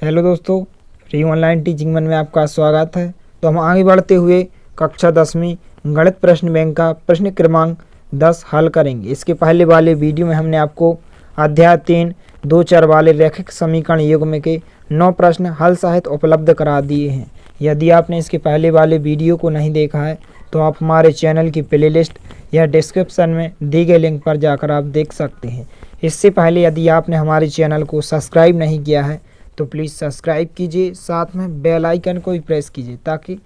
Hello दोस्तों, free online teaching one में आपका स्वागत है। तो हम आगे बढ़ते हुए कक्षा 10वीं गणित प्रश्न बैंक का प्रश्न क्रमांक 10 हल करेंगे। इसके पहले वाले वीडियो में हमने आपको अध्याय 3 2-4 वाले रैखिक समीकरण युग्म के 9 प्रश्न हल सहित उपलब्ध करा दिए हैं। यदि आपने इसके पहले वाले वीडियो को नहीं देखा है तो आप हमारे चैनल की प्लेलिस्ट या डिस्क्रिप्शन में दी गए लिंक पर जाकर आप देख सकते हैं। इससे पहले यदि आपने हमारे चैनल को सब्सक्राइब नहीं किया है तो प्लीज़ सब्सक्राइब कीजिए, साथ में बेल आइकन को भी प्रेस कीजिए ताकि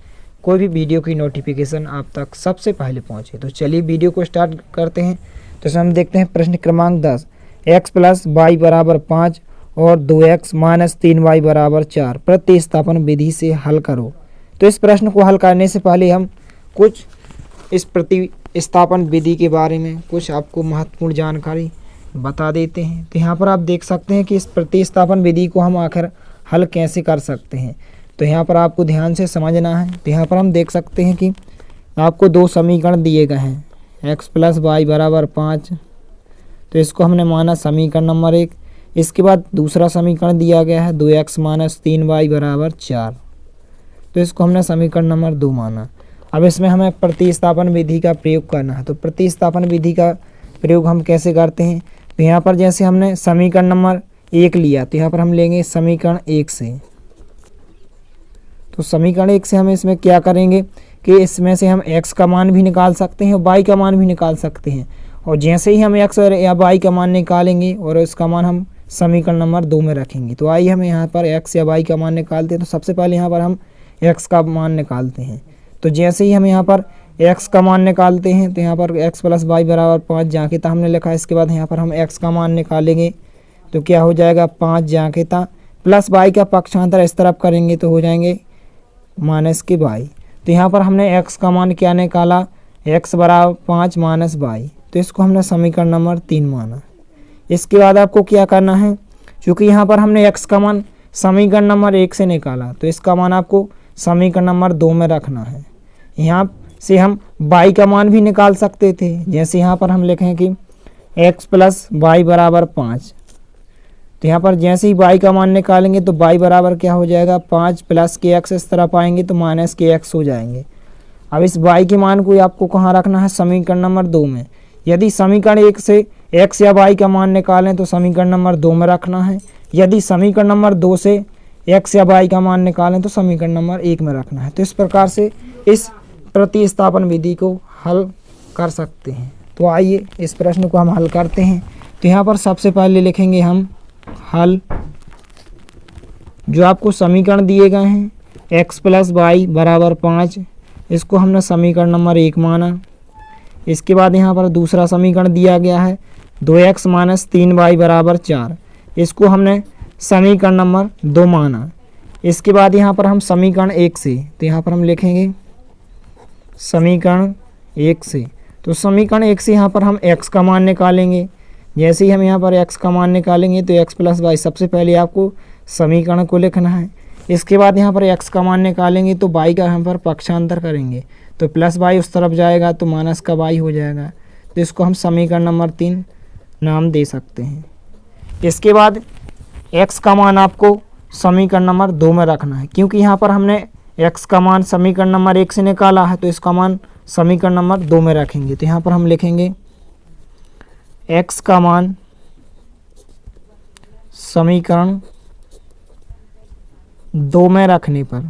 कोई भी वीडियो की नोटिफिकेशन आप तक सबसे पहले पहुंचे। तो चलिए वीडियो को स्टार्ट करते हैं। तो इसमें हम देखते हैं प्रश्न क्रमांक 10, x + y = 5 और 2x - 3y = 4 प्रतिस्थापन विधि से हल करो। तो इस प्रश्न को हल करने से पहले हम कुछ इस प्रतिस्थापन विधि के बारे में कुछ आपको महत्वपूर्ण जानकारी बता देते हैं। तो यहाँ पर आप देख सकते हैं कि इस प्रतिस्थापन विधि को हम आखिर हल कैसे कर सकते हैं। तो यहाँ पर आपको ध्यान से समझना है। तो यहाँ पर हम देख सकते हैं कि आपको दो समीकरण दिए गए हैं, x + y = 5। तो इसको हमने माना समीकरण नंबर 1। इसके बाद दूसरा समीकरण दिया गया है 2x - 3y = 4। तो इसको हमने समीकरण नंबर 2 माना। अब इसमें हमें प्रतिस्थापन विधि का प्रयोग करना है। तो प्रतिस्थापन विधि का प्रयोग हम कैसे करते हैं। तो यहाँ पर जैसे हमने समीकरण नंबर 1 लिया तो यहाँ पर हम लेंगे समीकरण 1 से। तो समीकरण 1 से हम इसमें क्या करेंगे कि इसमें से हम x का मान भी निकाल सकते हैं और y का मान भी निकाल सकते हैं। और जैसे ही हम x और या y का मान निकालेंगे और इसका मान हम समीकरण नंबर 2 में रखेंगे। तो आइए हम यहाँ पर x या y का मान निकालते हैं। तो सबसे पहले यहाँ पर हम x का मान निकालते हैं। तो जैसे ही हम यहाँ पर x का मान निकालते हैं तो यहाँ पर x + y = 5 जांकेता हमने लिखा। इसके बाद यहाँ पर हम x का मान निकालेंगे तो क्या हो जाएगा 5 जांकेता प्लस y का पक्षांतर इस तरफ करेंगे तो हो जाएंगे -y। तो यहाँ पर हमने x का मान क्या निकाला, x = 5 - y। तो इसको हमने समीकरण नंबर 3 माना। इसके बाद आपको क्या करना है, क्योंकि यहाँ पर हमने x का मान समीकरण नंबर 1 से निकाला तो इसका मान आपको समीकरण नंबर 2 में रखना है। यहाँ से हम y का मान भी निकाल सकते थे। जैसे यहाँ पर हम लिखें कि x + y = 5। तो यहाँ पर जैसे ही y का मान निकालेंगे तो y बराबर क्या हो जाएगा 5 + kx इस तरफ आएंगे तो -kx हो जाएंगे। अब इस y के मान को आपको कहाँ रखना है, समीकरण नंबर 2 में। यदि समीकरण 1 से x या y का मान निकालें तो समीकरण नंबर 2 में रखना है। यदि समीकरण नंबर 2 से x या y का मान निकालें तो समीकरण नंबर 1 में रखना है। तो इस प्रकार से इस प्रतिस्थापन विधि को हल कर सकते हैं। तो आइए इस प्रश्न को हम हल करते हैं। तो यहाँ पर सबसे पहले लिखेंगे हम हल। जो आपको समीकरण दिए गए हैं x + y = 5, इसको हमने समीकरण नंबर 1 माना। इसके बाद यहाँ पर दूसरा समीकरण दिया गया है 2x - 3y = 4। इसको हमने समीकरण नंबर 2 माना। इसके बाद यहाँ पर हम समीकरण 1 से, तो यहाँ पर हम लिखेंगे समीकरण 1 से। तो समीकरण 1 से यहाँ पर हम x का मान निकालेंगे। जैसे ही हम यहाँ पर x का मान निकालेंगे तो x + y, सबसे पहले आपको समीकरण को लिखना है। इसके बाद यहाँ पर x का मान निकालेंगे तो y का यहाँ पर पक्षांतर करेंगे तो +y उस तरफ जाएगा तो -y हो जाएगा। तो इसको हम समीकरण नंबर 3 नाम दे सकते हैं। इसके बाद x का मान आपको समीकरण नंबर 2 में रखना है, क्योंकि यहाँ पर हमने x का मान समीकरण नंबर 1 से निकाला है तो इसका मान समीकरण नंबर 2 में रखेंगे। तो यहाँ पर हम लिखेंगे x का मान समीकरण 2 में रखने पर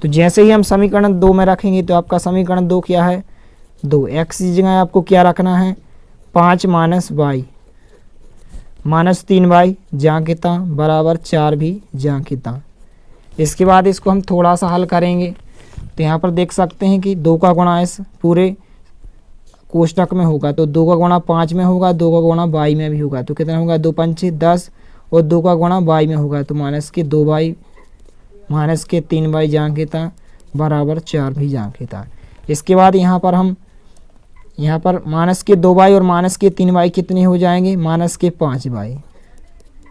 तो जैसे ही हम समीकरण 2 में रखेंगे तो आपका समीकरण 2 क्या है 2। x की जगह आपको क्या रखना है 5 - y -3y जांकेता = 4 भी जांकेता। इसके बाद इसको हम थोड़ा सा हल करेंगे। तो यहाँ पर देख सकते हैं कि 2 का गुणा इस पूरे कोष्टक में होगा तो 2 का गुणा 5 में होगा, 2 का गुणा y में भी होगा। तो कितना होगा 2 × 5 = 10 और 2 का गुणा y में होगा तो -2y -3y जांकेता = 4 भी जांकेता। इसके बाद यहाँ पर हम -2y और -3y कितने हो जाएंगे -5y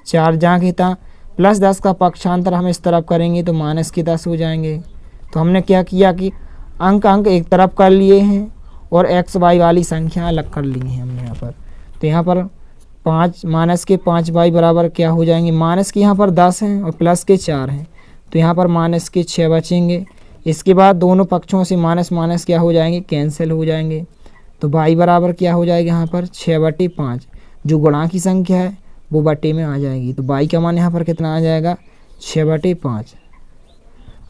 4 जांकेता प्लस 10 का पक्षांतर हम इस तरफ करेंगे तो -10 हो जाएंगे। तो हमने क्या किया कि अंक एक तरफ कर लिए हैं और x y वाली संख्या अलग कर ली हैं हमने यहाँ पर। तो यहाँ पर 5 माइनस के 5y बराबर क्या हो जाएंगे, माइनस के यहाँ पर 10 हैं और प्लस के 4 हैं, तो यहाँ पर माइनस के 6 बचेंगे। इसके बाद दोनों पक्षों से माइनस माइनस क्या हो जाएंगे, कैंसिल हो जाएंगे। तो y बराबर क्या हो जाएगा यहाँ पर 6/5, जो गुणा की संख्या है वो बटे में आ जाएगी। तो y का मान यहाँ पर कितना आ जाएगा, 6/5।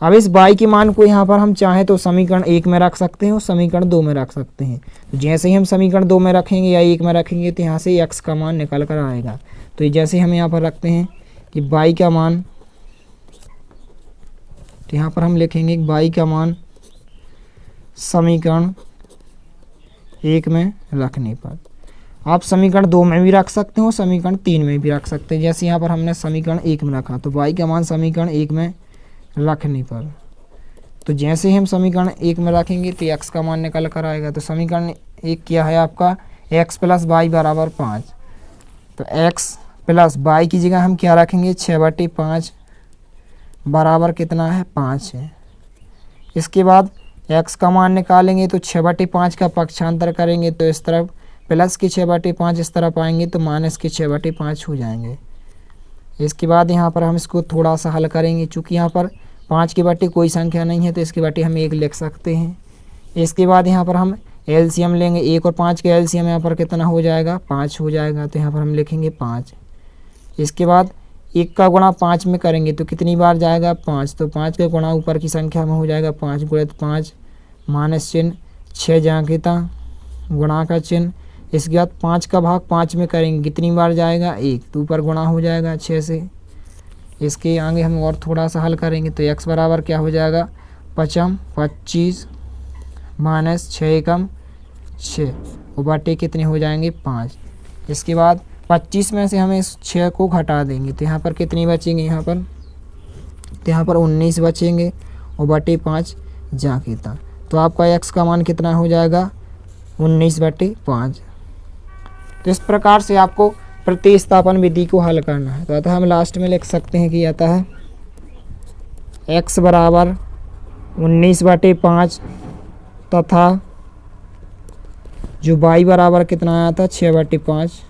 अब इस y के मान को यहाँ पर हम चाहें तो समीकरण 1 में रख सकते हैं और समीकरण 2 में रख सकते हैं। तो जैसे ही हम समीकरण 2 में रखेंगे या 1 में रखेंगे तो यहाँ से x का मान निकल कर आएगा। तो जैसे हम यहाँ पर रखते हैं कि y का मान, तो यहाँ पर हम लिखेंगे y का मान समीकरण 1 में रखने पर, आप समीकरण 2 में भी रख सकते हो, समीकरण 3 में भी रख सकते हैं। जैसे यहाँ पर हमने समीकरण 1 में रखा तो y का मान समीकरण 1 में रखने पर, तो जैसे ही हम समीकरण 1 में रखेंगे तो x का मान निकल कर आएगा। तो समीकरण 1 क्या है आपका, x + y बराबर 5। तो x + y की जगह हम क्या रखेंगे, 6/5 बराबर कितना है, 5 है। इसके बाद x का मान निकालेंगे तो 6/5 का पक्षांतर करेंगे तो इस तरफ प्लस के 6/5 इस तरफ आएंगे तो माइनस के 6/5 हो जाएंगे। इसके बाद यहाँ पर हम इसको थोड़ा सा हल करेंगे, चूँकि यहाँ पर 5 के बटे कोई संख्या नहीं है तो इसके बटे हम 1 लिख सकते हैं। इसके बाद यहाँ पर हम एलसीएम लेंगे, 1 और 5 का एलसीएम यहाँ पर कितना हो जाएगा, 5 हो जाएगा। तो यहाँ पर हम लिखेंगे 5। इसके बाद 1 का गुणा 5 में करेंगे तो कितनी बार जाएगा, 5। तो 5 का गुणा ऊपर की संख्या में हो जाएगा 5 × 5 माइनस चिन्ह 6 जांकिता गुणा का चिन्ह। इसके बाद 5 का भाग 5 में करेंगे, कितनी बार जाएगा, 1। तो ऊपर गुणा हो जाएगा 6 से। इसके आगे हम और थोड़ा सा हल करेंगे तो x बराबर क्या हो जाएगा, 25 माइनस 6 एकम 6 और बटे कितने हो जाएंगे, 5। इसके बाद 25 में से हमें इस 6 को घटा देंगे तो यहाँ पर कितनी बचेंगे, यहाँ पर 19 बचेंगे और बटे 5 जाकिता। तो आपका x का मान कितना हो जाएगा, 19/5। तो इस प्रकार से आपको प्रतिस्थापन विधि को हल करना है। तो अतः हम लास्ट में लिख सकते हैं कि अतः x बराबर 19/5 तथा जो y बराबर कितना आया था, 6/5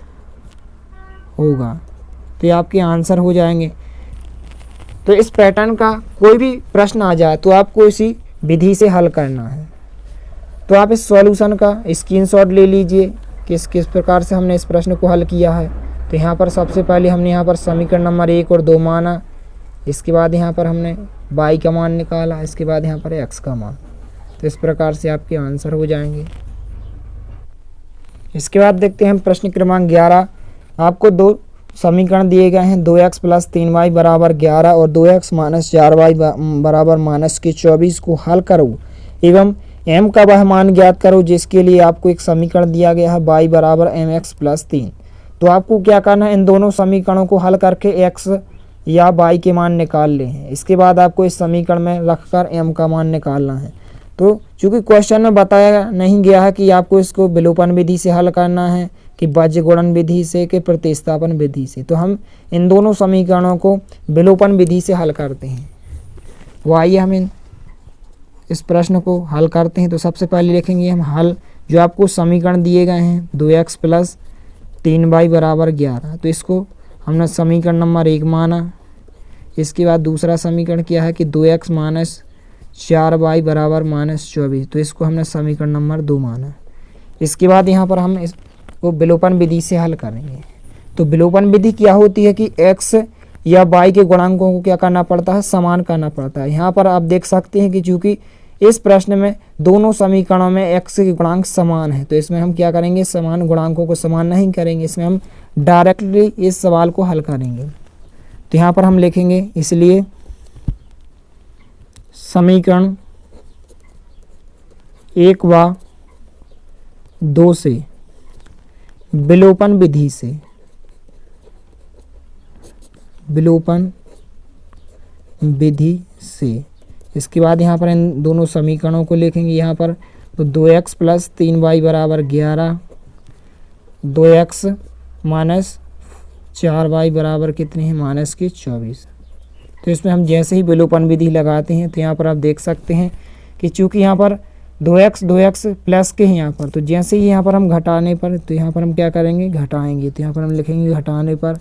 होगा। तो ये आपके आंसर हो जाएंगे। तो इस पैटर्न का कोई भी प्रश्न आ जाए तो आपको इसी विधि से हल करना है। तो आप इस सॉल्यूशन का स्क्रीनशॉट ले लीजिए किस किस प्रकार से हमने इस प्रश्न को हल किया है। तो यहाँ पर सबसे पहले हमने यहाँ पर समीकरण नंबर 1 और 2 माना, इसके बाद यहाँ पर हमने y का मान निकाला, इसके बाद यहाँ पर x का मान। तो इस प्रकार से आपके आंसर हो जाएंगे। इसके बाद देखते हैं हम प्रश्न क्रमांक 11। आपको 2 समीकरण दिए गए हैं, 2x + 3y बराबर 11 और 2x - 4y बराबर -24 को हल करो एवं m का वह मान ज्ञात करो जिसके लिए आपको एक समीकरण दिया गया है y बराबर mx + 3। तो आपको क्या करना है, इन दोनों समीकरणों को हल करके x या y के मान निकाल ले हैं। इसके बाद आपको इस समीकरण में रखकर m का मान निकालना है। तो चूँकि क्वेश्चन में बताया नहीं गया है कि आपको इसको विलोपन विधि से हल करना है कि बाह्य गुणन विधि से कि प्रतिस्थापन विधि से, तो हम इन दोनों समीकरणों को विलोपन विधि से हल करते हैं। वो आइए हम इस प्रश्न को हल करते हैं। तो सबसे पहले लिखेंगे हम हल, जो आपको समीकरण दिए गए हैं 2x + 3y बराबर 11। तो इसको हमने समीकरण नंबर 1 माना। इसके बाद दूसरा समीकरण क्या है कि 2x - 4y बराबर -24। तो इसको हमने समीकरण नंबर 2 माना। इसके बाद यहाँ पर हम इसको विलोपन विधि से हल करेंगे। तो विलोपन विधि क्या होती है कि x या y के गुणांकों को क्या करना पड़ता है, समान करना पड़ता है। यहाँ पर आप देख सकते हैं कि चूँकि इस प्रश्न में दोनों समीकरणों में x के गुणांक समान है, तो इसमें हम क्या करेंगे, समान गुणांकों को समान नहीं करेंगे, इसमें हम डायरेक्टली इस सवाल को हल करेंगे। तो यहाँ पर हम लिखेंगे, इसलिए समीकरण 1 व 2 से विलोपन विधि से इसके बाद यहाँ पर इन दोनों समीकरणों को लिखेंगे यहाँ पर। तो 2x + 3y बराबर 11, 2x - 4y बराबर कितने हैं, -24। तो इसमें हम जैसे ही विलोपन विधि लगाते हैं तो यहाँ पर आप देख सकते हैं कि चूँकि यहाँ पर 2x प्लस के हैं यहाँ पर, तो जैसे ही यहाँ पर हम घटाने पर, तो यहाँ पर हम क्या करेंगे, घटाएंगे। तो यहाँ पर हम लिखेंगे घटाने पर,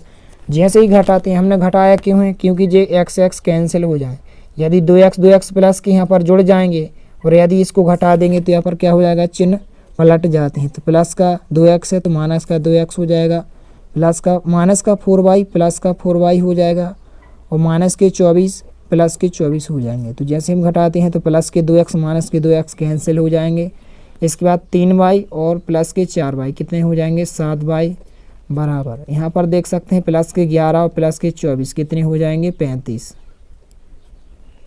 जैसे ही घटाते हैं, हमने घटाया क्यों है, क्योंकि ये x कैंसिल हो जाए। यदि 2x प्लस के यहाँ पर जुड़ जाएंगे और यदि इसको घटा देंगे तो यहाँ पर क्या हो जाएगा, चिन्ह पलट जाते हैं। तो प्लस का 2x है तो माइनस का 2x हो जाएगा, प्लस का माइनस का 4y प्लस का 4y हो जाएगा, और माइनस के 24 प्लस के 24 हो जाएंगे। तो जैसे हम घटाते हैं तो प्लस के 2x माइनस के 2x कैंसिल हो जाएंगे। इसके बाद 3y और प्लस के 4y कितने हो जाएंगे, 7y बराबर, यहाँ पर देख सकते हैं प्लस के 11 और प्लस के 24 कितने हो जाएंगे, 35।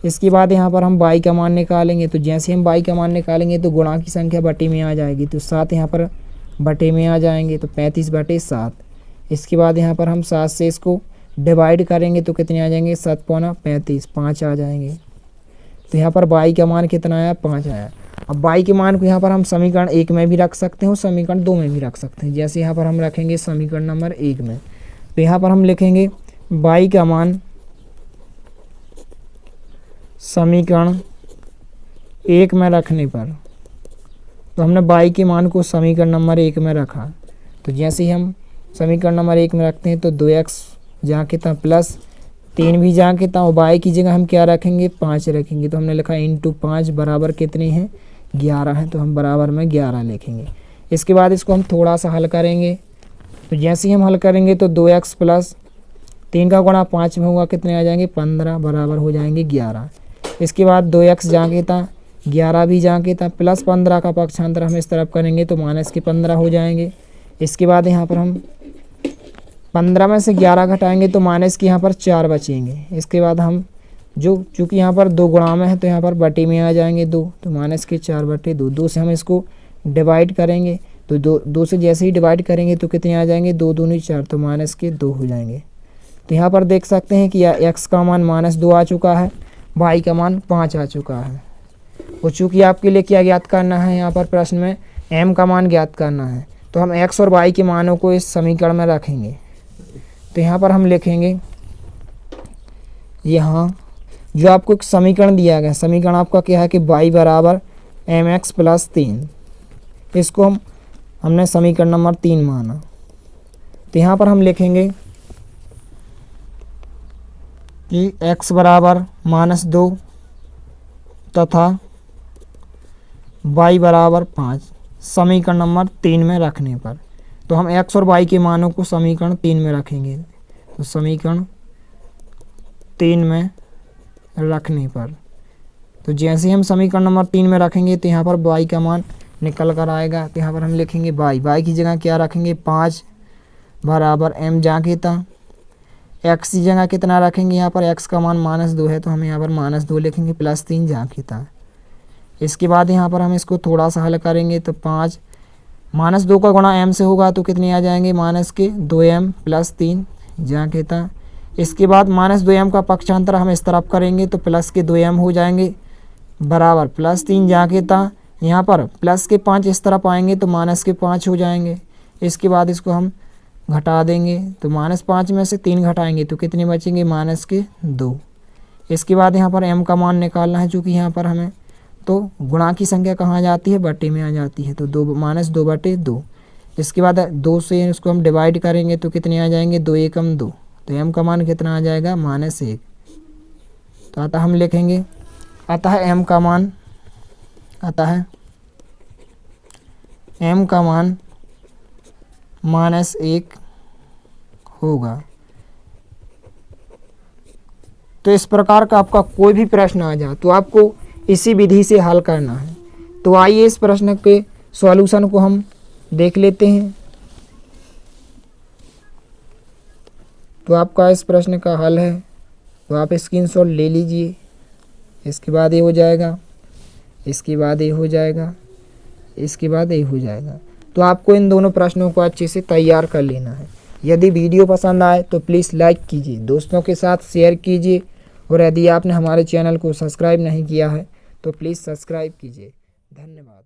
इसके बाद यहाँ पर हम y का मान निकालेंगे। तो जैसे हम y का मान निकालेंगे तो गुणा की संख्या बटे में आ जाएगी, तो 7 यहाँ पर बटे में आ जाएंगे, तो 35/7। इसके बाद यहाँ पर हम 7 से इसको डिवाइड करेंगे तो कितने आ जाएंगे, 7 पौना 35, 5 आ जाएंगे। तो यहाँ पर y का मान कितना आया, 5 आया। अब y के मान को यहाँ पर हम समीकरण 1 में भी रख सकते हैं और समीकरण 2 में भी रख सकते हैं। जैसे यहाँ पर हम रखेंगे समीकरण नंबर 1 में, तो यहाँ पर हम लिखेंगे y का मान समीकरण 1 में रखने पर, तो हमने y के मान को समीकरण नंबर 1 में रखा। तो जैसे ही हम समीकरण नंबर 1 में रखते हैं तो 2x जहाँ के था प्लस 3 भी जहाँ के था, और y की जगह हम क्या रखेंगे, 5 रखेंगे। तो हमने लिखा इंटू 5 बराबर कितने हैं, 11 हैं, तो हम बराबर में 11 लिखेंगे। इसके बाद इसको हम थोड़ा सा हल करेंगे। तो जैसे ही हम हल करेंगे तो 2x प्लस 3 का गुणा 5 में होगा, कितने आ जाएंगे, 15 बराबर हो जाएंगे 11। इसके बाद 2x जहाँ के था 11 भी जहाँ के था, प्लस 15 का पक्षांतर हम इस तरफ करेंगे तो माइनस के 15 हो जाएंगे। इसके बाद यहाँ पर हम 15 में से 11 घटाएंगे तो माइनस के यहाँ पर 4 बचेंगे। इसके बाद हम चूँकि यहाँ पर 2 गुणा में है तो यहाँ पर बटे में आ जाएंगे 2, तो माइनस के 4/2। 2 से हम इसको डिवाइड करेंगे तो 2 से जैसे ही डिवाइड करेंगे तो कितने आ जाएंगे, 2 दूनी 4, तो माइनस के 2 हो जाएंगे। तो यहाँ पर देख सकते हैं कि x का मान -2 आ चुका है, y का मान 5 आ चुका है। और चूँकि आपके लिए क्या ज्ञात करना है, यहाँ पर प्रश्न में m का मान ज्ञात करना है, तो हम x और y के मानों को इस समीकरण में रखेंगे। तो यहाँ पर हम लिखेंगे, यहाँ जो आपको एक समीकरण दिया गया, समीकरण आपका क्या है कि y बराबर mx प्लस 3, इसको हमने समीकरण नंबर 3 माना। तो यहाँ पर हम लिखेंगे कि x बराबर -2 तथा y बराबर 5 समीकरण नंबर 3 में रखने पर, तो हम x और y के मानों को समीकरण 3 में रखेंगे। तो समीकरण 3 में रखने पर, तो जैसे हम समीकरण नंबर 3 में रखेंगे तो यहाँ पर y का मान निकल कर आएगा। तो यहाँ पर हम लिखेंगे y की जगह क्या रखेंगे, 5 बराबर m जहाँ के था, x की जगह कितना रखेंगे, यहाँ पर x का मान -2 है तो हम यहाँ पर -2 लिखेंगे, प्लस 3 जहाँ के था। इसके बाद यहाँ पर हम इसको थोड़ा सा हल करेंगे तो 5 -2 का गुणा m से होगा तो कितने आ जाएंगे, माइनस के 2m प्लस 3 जहाँ के था। इसके बाद -2m का पक्षांतर हम इस तरफ करेंगे तो प्लस के 2m हो जाएंगे बराबर प्लस 3 जहाँ के था। यहाँ पर प्लस के 5 इस तरफ आएंगे तो माइनस के 5 हो जाएंगे। इसके बाद इसको हम घटा देंगे तो -5 में से 3 घटाएंगे तो कितने बचेंगे, माइनस के 2। इसके बाद यहाँ पर m का मान निकालना है, चूँकि यहाँ पर हमें तो गुणा की संख्या कहाँ आ जाती है, बटे में आ जाती है, तो -2/2। इसके बाद 2 से इसको हम डिवाइड करेंगे तो कितने आ जाएंगे, 2 एकम 2, तो m का मान कितना आ जाएगा, -1। तो अतः हम लिखेंगे, अतः m का मान -1 होगा। तो इस प्रकार का आपका कोई भी प्रश्न आ जाए तो आपको इसी विधि से हल करना है। तो आइए इस प्रश्न के सॉल्यूशन को हम देख लेते हैं। तो आपका इस प्रश्न का हल है, तो आप स्क्रीनशॉट ले लीजिए। इसके बाद ये हो जाएगा, इसके बाद ये हो जाएगा, इसके बाद ये हो जाएगा। तो आपको इन दोनों प्रश्नों को अच्छे से तैयार कर लेना है। यदि वीडियो पसंद आए तो प्लीज़ लाइक कीजिए, दोस्तों के साथ शेयर कीजिए, और यदि आपने हमारे चैनल को सब्सक्राइब नहीं किया है तो प्लीज़ सब्सक्राइब कीजिए। धन्यवाद।